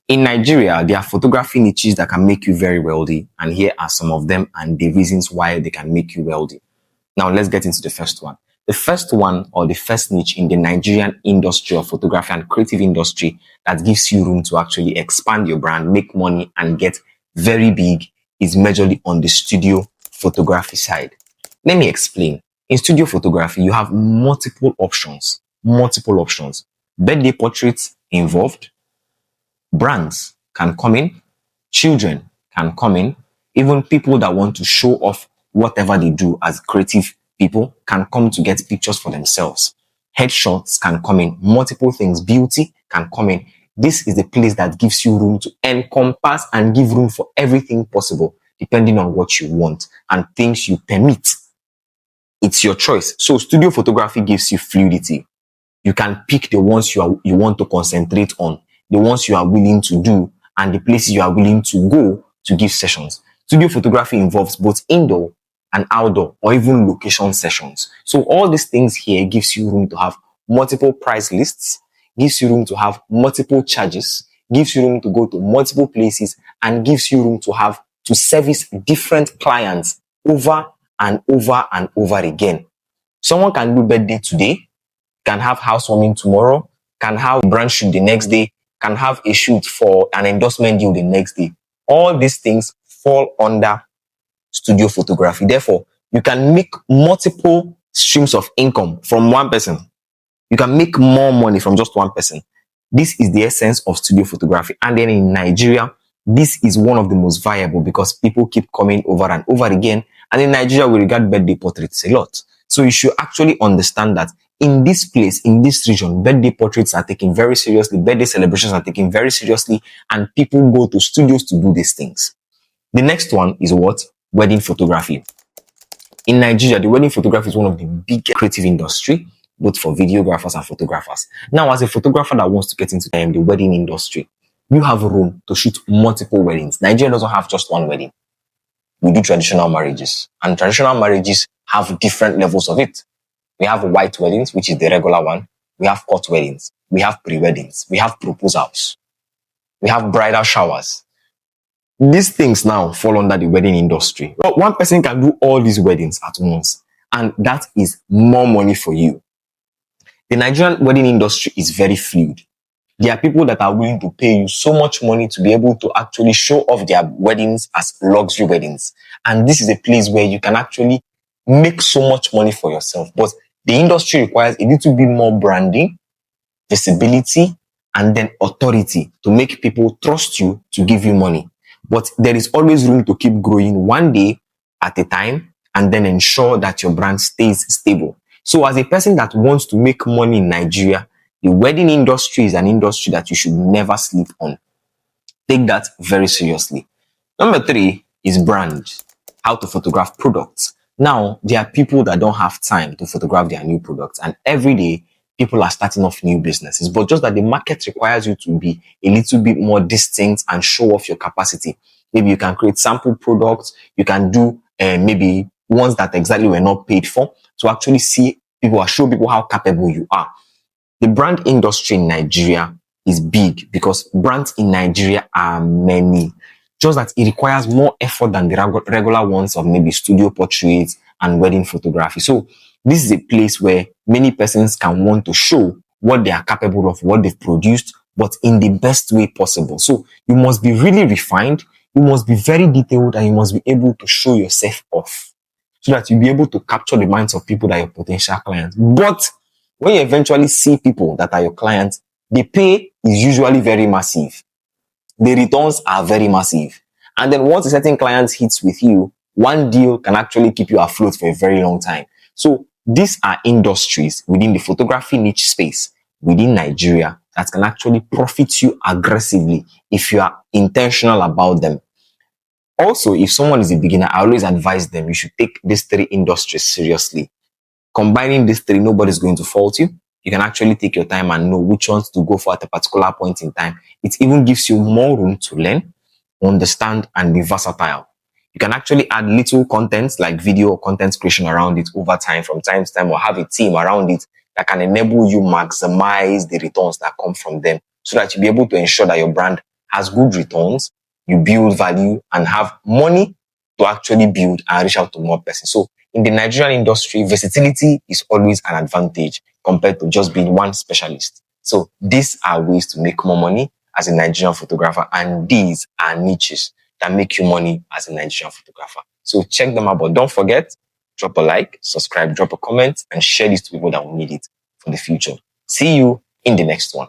In Nigeria, there are photography niches that can make you very wealthy, and here are some of them and the reasons why they can make you wealthy. Now, let's get into the first one. The first one, or the first niche in the Nigerian industry of photography and creative industry that gives you room to actually expand your brand, make money, and get very big is majorly on the studio photography side. Let me explain. In studio photography, you have multiple options. Multiple options. Birthday portraits involved. Brands can come in. Children can come in. Even people that want to show off whatever they do as creative people can come to get pictures for themselves. Headshots can come in. Multiple things. Beauty can come in. This is the place that gives you room to encompass and give room for everything possible, depending on what you want and things you permit. It's your choice. So studio photography gives you fluidity. You can pick the ones you want to concentrate on, the ones you are willing to do, and the places you are willing to go to give sessions. Studio photography involves both indoor and outdoor, or even location sessions. So all these things here gives you room to have multiple price lists, gives you room to have multiple charges, gives you room to go to multiple places, and gives you room to service different clients over and over and over again. Someone can do birthday today, can have housewarming tomorrow, can have a brand shoot the next day, can have a shoot for an endorsement deal the next day. All these things fall under studio photography. Therefore, you can make multiple streams of income from one person. You can make more money from just one person. This is the essence of studio photography. And then in Nigeria, this is one of the most viable because people keep coming over and over again. And in Nigeria, we regard birthday portraits a lot. So you should actually understand that in this place, in this region, birthday portraits are taken very seriously. Birthday celebrations are taken very seriously. And people go to studios to do these things. The next one is what? Wedding photography. In Nigeria, the wedding photography is one of the biggest creative industry, both for videographers and photographers. Now, as a photographer that wants to get into the wedding industry, you have room to shoot multiple weddings. Nigeria doesn't have just one wedding. We do traditional marriages, and traditional marriages have different levels of it. We have white weddings, which is the regular one. We have court weddings. We have pre-weddings. We have proposals. We have bridal showers. These things now fall under the wedding industry. But one person can do all these weddings at once, and that is more money for you. The Nigerian wedding industry is very fluid. There are people that are willing to pay you so much money to be able to actually show off their weddings as luxury weddings. And this is a place where you can actually make so much money for yourself. But the industry requires a little bit more branding, visibility, and then authority to make people trust you to give you money. But there is always room to keep growing one day at a time and then ensure that your brand stays stable. So as a person that wants to make money in Nigeria, the wedding industry is an industry that you should never sleep on. Take that very seriously. Number 3 is brand. How to photograph products. Now, there are people that don't have time to photograph their new products, and every day people are starting off new businesses, but just that the market requires you to be a little bit more distinct and show off your capacity. Maybe you can create sample products. You can do maybe ones that exactly were not paid for to actually see people or show people how capable you are. The brand industry in Nigeria is big because brands in Nigeria are many. Just that it requires more effort than the regular ones of maybe studio portraits and wedding photography. So this is a place where many persons can want to show what they are capable of, what they've produced, but in the best way possible. So you must be really refined, you must be very detailed, and you must be able to show yourself off so that you'll be able to capture the minds of people that are your potential clients. But when you eventually see people that are your clients, the pay is usually very massive. The returns are very massive. And then once a certain client hits with you, one deal can actually keep you afloat for a very long time. So these are industries within the photography niche space within Nigeria that can actually profit you aggressively if you are intentional about them. Also, if someone is a beginner, I always advise them you should take these 3 industries seriously. Combining these 3, nobody's going to fault you. You can actually take your time and know which ones to go for at a particular point in time. It even gives you more room to learn, understand, and be versatile. You can actually add little contents like video or content creation around it over time, from time to time, or have a team around it that can enable you maximize the returns that come from them so that you'll be able to ensure that your brand has good returns, you build value and have money to actually build and reach out to more persons. So in the Nigerian industry, versatility is always an advantage compared to just being one specialist. So these are ways to make more money as a Nigerian photographer, and these are niches that make you money as a Nigerian photographer. So check them out, but don't forget, drop a like, subscribe, drop a comment, and share this to people that will need it for the future. See you in the next one.